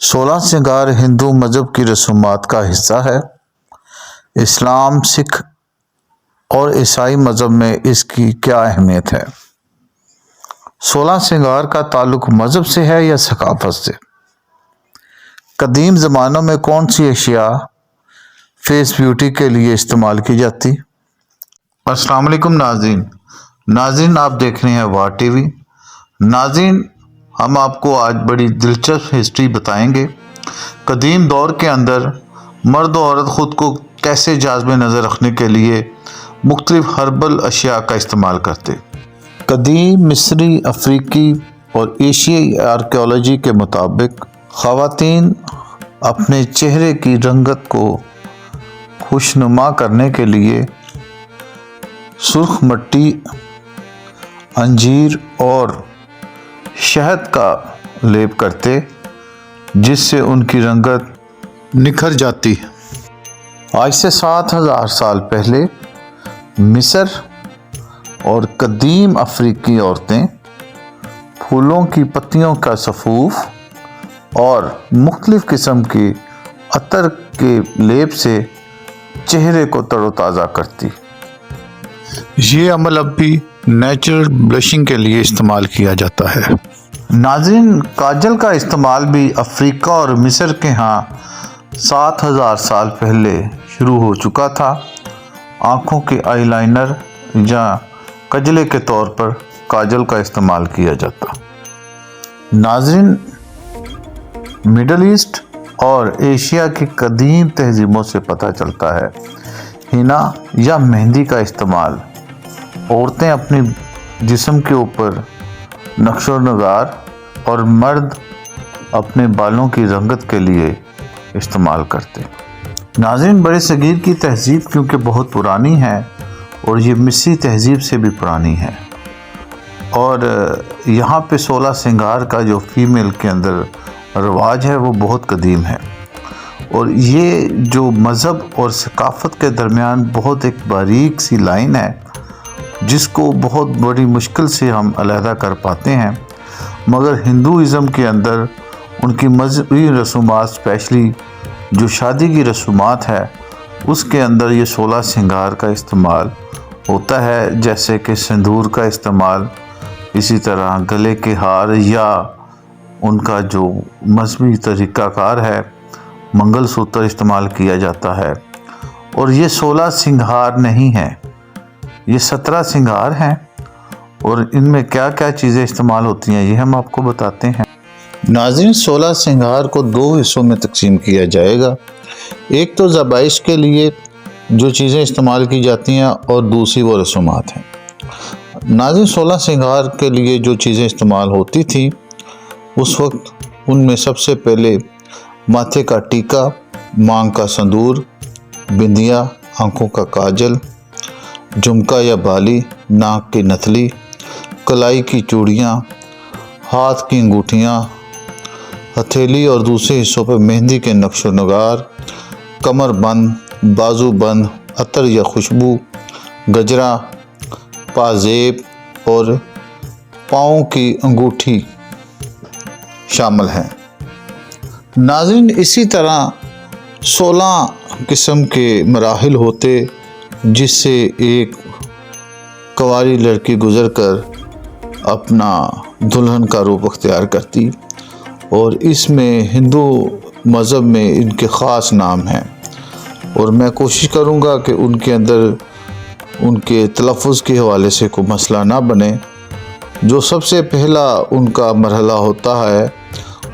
16 श्रृंगार हिंदू मज़हब की रसूमात का हिस्सा है। इस्लाम, सिख और ईसाई मज़हब में इसकी क्या अहमियत है? 16 श्रृंगार का ताल्लुक मज़हब से है या सकाफत से? कदीम ज़मानों में कौन सी अशिया फेस ब्यूटी के लिए इस्तेमाल की जाती? अस्सलाम वालेकुम नाज़रीन, आप देख रहे हैं वार टीवी। नाज़रीन, हम आपको आज बड़ी दिलचस्प हिस्ट्री बताएंगे। कदीम दौर के अंदर मर्द और औरत ख़ुद को कैसे जाज़ब नज़र रखने के लिए मुख्तलिफ हर्बल अशिया का इस्तेमाल करते। कदीम मिस्री, अफ्रीकी और एशियाई आर्कियोलॉजी के मुताबिक ख़वातीन अपने चेहरे की रंगत को खुशनुमा करने के लिए सुर्ख मट्टी, अंजीर और शहद का लेप करते, जिससे उनकी रंगत निखर जाती। आज से 7000 साल पहले मिस्र और कदीम अफ्रीकी औरतें फूलों की पत्तियों का सफ़ूफ और मुख्तलिफ किस्म के अतर के लेप से चेहरे को तरोताज़ा करती। ये अमल अब भी नेचुरल ब्लशिंग के लिए इस्तेमाल किया जाता है। नाज़रीन, काजल का इस्तेमाल भी अफ्रीका और मिस्र के यहाँ 7000 साल पहले शुरू हो चुका था। आँखों के आईलाइनर या कजले के तौर पर काजल का इस्तेमाल किया जाता। नाज़रीन, मिडल ईस्ट और एशिया की कदीम तहजीबों से पता चलता है हिना या मेहंदी का इस्तेमाल औरतें अपने जिस्म के ऊपर नक्शो नगार और मर्द अपने बालों की रंगत के लिए इस्तेमाल करते। नाज़रीन, बड़े सगीर की तहजीब क्योंकि बहुत पुरानी है और ये मिस्री तहजीब से भी पुरानी है, और यहाँ पे 16 श्रृंगार का जो फीमेल के अंदर रवाज है वो बहुत कदीम है, और ये जो मज़हब और सकाफ़त के दरमियान बहुत एक बारीक सी लाइन है जिसको बहुत बड़ी मुश्किल से हम अलहदा कर पाते हैं। मगर हिंदुइज़म के अंदर उनकी मजहबी रसूमात, स्पेशली जो शादी की रसूमात है, उसके अंदर ये 16 श्रृंगार का इस्तेमाल होता है, जैसे कि सिंदूर का इस्तेमाल, इसी तरह गले के हार, या उनका जो मजहबी तरीक़ाकार है मंगलसूत्र इस्तेमाल किया जाता है। और ये 16 श्रृंगार नहीं हैं, ये 17 श्रृंगार हैं, और इनमें क्या क्या चीज़ें इस्तेमाल होती हैं ये हम आपको बताते हैं। नाज़रीन, 16 श्रृंगार को 2 हिस्सों में तकसीम किया जाएगा। एक तो ज़बाइश के लिए जो चीज़ें इस्तेमाल की जाती हैं, और दूसरी वो रसूमात हैं। नाज़रीन, 16 श्रृंगार के लिए जो चीज़ें इस्तेमाल होती थी उस वक्त उनमें सबसे पहले माथे का टीका, मांग का संदूर, बिंदिया, आँखों का काजल, झुमका या बाली, नाक की नथली, कलाई की चूड़ियाँ, हाथ की अंगूठियाँ, हथेली और दूसरे हिस्सों पर मेहंदी के नक्शो नगार, कमर बंद, बाजू बंद, अतर या खुशबू, गजरा, पाजेब और पाँव की अंगूठी शामिल हैं। नाज़रीन, इसी तरह 16 किस्म के मराहिल होते जिससे एक कुंवारी लड़की गुज़रकर अपना दुल्हन का रूप अख्तियार करती, और इसमें हिंदू मज़हब में इनके ख़ास नाम हैं, और मैं कोशिश करूँगा कि उनके अंदर उनके तलफ़ुज़ के हवाले से कोई मसला ना बने। जो सबसे पहला उनका मरहला होता है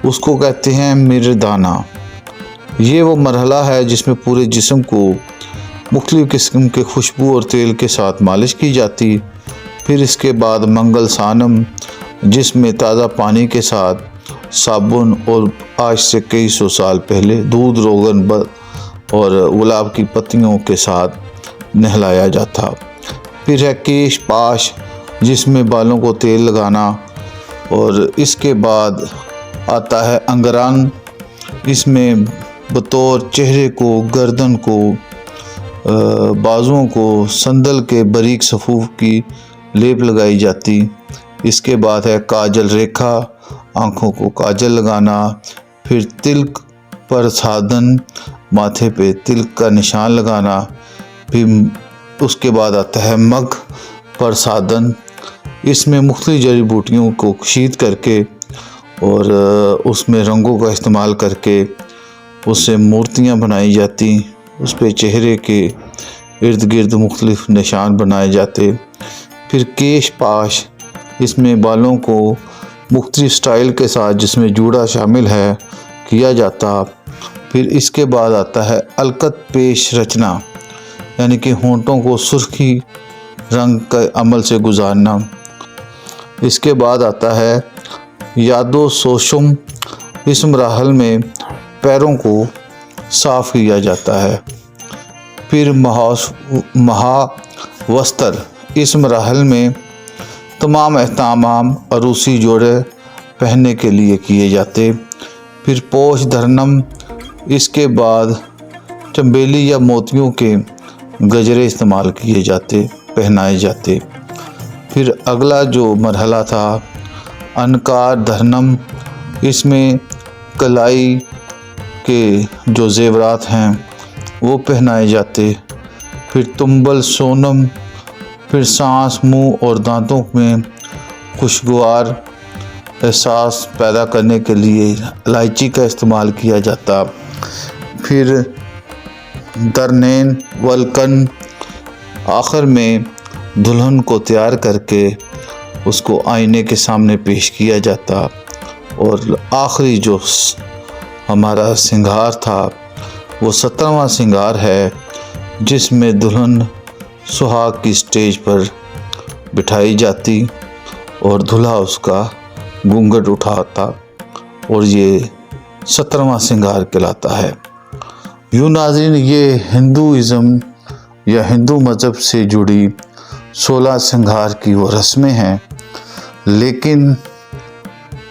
उसको कहते हैं मिर्दाना। ये वो मरहला है जिसमें पूरे जिस्म को मुख्तलिफ़ किस्म के खुशबू और तेल के साथ मालिश की जाती। फिर इसके बाद मंगल सानम, जिसमें ताज़ा पानी के साथ साबुन और आज से कई सौ साल पहले दूध, रोगन और गुलाब की पत्तियों के साथ नहलाया जाता। फिर है केश पाश, जिसमें बालों को तेल लगाना, और इसके बाद आता है अंगरंग, इसमें बतौर चेहरे को, गर्दन को, बाजुओं को संदल के बारीक सफ़ूफ की लेप लगाई जाती। इसके बाद है काजल रेखा, आँखों को काजल लगाना, پھر تلک پر سادن، ماتھے پہ تلک کا نشان لگانا، پھر اس کے بعد آتا ہے مگ پر سادن۔ اس میں مختلف جڑی بوٹیوں کو کشید کر کے اور اس میں رنگوں کا استعمال کر کے اس سے مورتیاں بنائی جاتی، اس پہ چہرے کے ارد گرد مختلف نشان بنائے جاتے۔ پھر کیش پاش، اس میں بالوں کو مختلف سٹائل کے ساتھ جس میں جوڑا شامل ہے کیا جاتا۔ پھر اس کے بعد آتا ہے الکت پیش رچنا، یعنی کہ ہونٹوں کو سرخی رنگ کے عمل سے گزارنا۔ اس کے بعد آتا ہے یادو سوشم، اس مراحل میں پیروں کو صاف کیا جاتا ہے۔ پھر مہاوستر، اس مراحل میں تمام اہتمام عروسی جوڑے پہننے کے لیے کیے جاتے۔ پھر پوش دھرنم، اس کے بعد چنبیلی یا موتیوں کے گجرے استعمال کیے جاتے، پہنائے جاتے۔ پھر اگلا جو مرحلہ تھا انکار دھرنم، اس میں کلائی کے جو زیورات ہیں وہ پہنائے جاتے۔ پھر تمبل سونم، پھر سانس منہ اور دانتوں میں خوشگوار احساس پیدا کرنے کے لیے الائچی کا استعمال کیا جاتا۔ پھر درنین ولکن، آخر میں دلہن کو تیار کر کے اس کو آئینے کے سامنے پیش کیا جاتا۔ اور آخری جو ہمارا سنگار تھا وہ 17واں سنگار ہے، جس میں دلہن سہاگ کی سٹیج پر بٹھائی جاتی اور دلہا اس کا گھونگھٹ اٹھاتا، اور یہ 17واں سنگار کہلاتا ہے۔ یوں ناظرین، یہ ہندوازم یا ہندو مذہب سے جڑی 16 سنگار کی وہ رسمیں ہیں، لیکن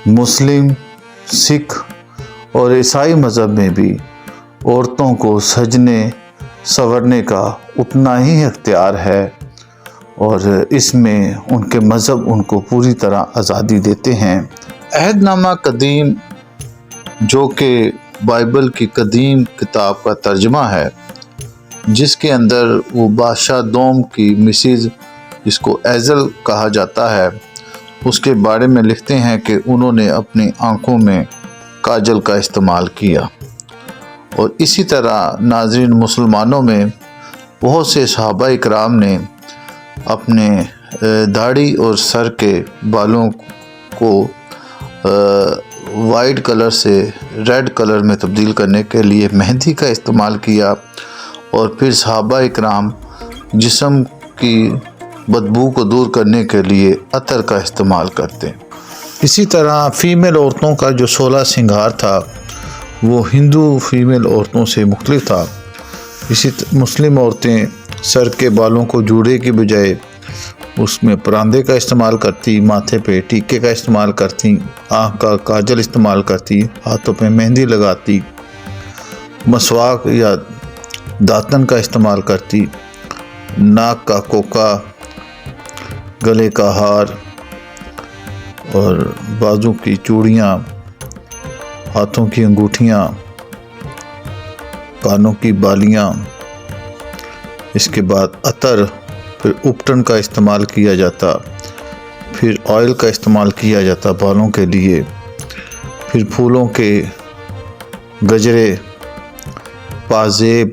مسلم، سکھ اور عیسائی مذہب میں بھی عورتوں کو سجنے سنورنے کا اتنا ہی اختیار ہے، اور اس میں ان کے مذہب ان کو پوری طرح آزادی دیتے ہیں۔ عہد نامہ قدیم، جو کہ بائبل کی قدیم کتاب کا ترجمہ ہے، جس کے اندر وہ بادشاہ دوم کی مسز، جس کو ایزل کہا جاتا ہے، اس کے بارے میں لکھتے ہیں کہ انہوں نے اپنی آنکھوں میں کاجل کا استعمال کیا۔ اور اسی طرح ناظرین، مسلمانوں میں بہت سے صحابہ اکرام نے اپنے داڑھی اور سر کے بالوں کو وائٹ کلر سے ریڈ کلر میں تبدیل کرنے کے لیے مہندی کا استعمال کیا، اور پھر صحابہ اکرام جسم کی بدبو کو دور کرنے کے لیے عطر کا استعمال کرتے۔ اسی طرح فیمیل عورتوں کا جو 16 سنگار تھا وہ ہندو فیمیل عورتوں سے مختلف تھا۔ مسلم عورتیں سر کے بالوں کو جوڑے کی بجائے اس میں پراندے کا استعمال کرتی، ماتھے پہ ٹیکے کا استعمال کرتی، آنکھ کا کاجل استعمال کرتی، ہاتھوں پہ مہندی لگاتی، مسواک یا داتن کا استعمال کرتی، ناک کا کوکا، گلے کا ہار اور بازو کی چوڑیاں، ہاتھوں کی انگوٹھیاں، کانوں کی بالیاں، اس کے بعد عطر، پھر اپٹن کا استعمال کیا جاتا، پھر آئل کا استعمال کیا جاتا بالوں کے لیے، پھر پھولوں کے گجرے، پازیب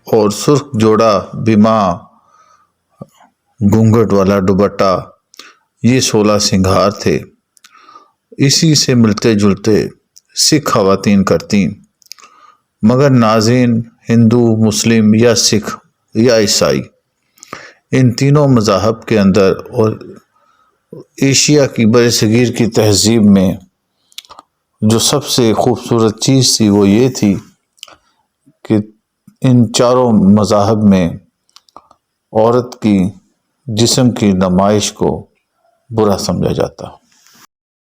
اور سرخ جوڑا بیما، گھونگھٹ والا دوپٹہ، یہ 16 سنگار تھے۔ اسی سے ملتے جلتے سکھ خواتین کرتیں، مگر ناظرین، ہندو، مسلم یا سکھ یا عیسائی، ان تینوں مذاہب کے اندر اور ایشیا کی بر صغیر کی تہذیب میں جو سب سے خوبصورت چیز تھی وہ یہ تھی کہ ان چاروں مذاہب میں عورت کی جسم کی نمائش کو برا سمجھا جاتا۔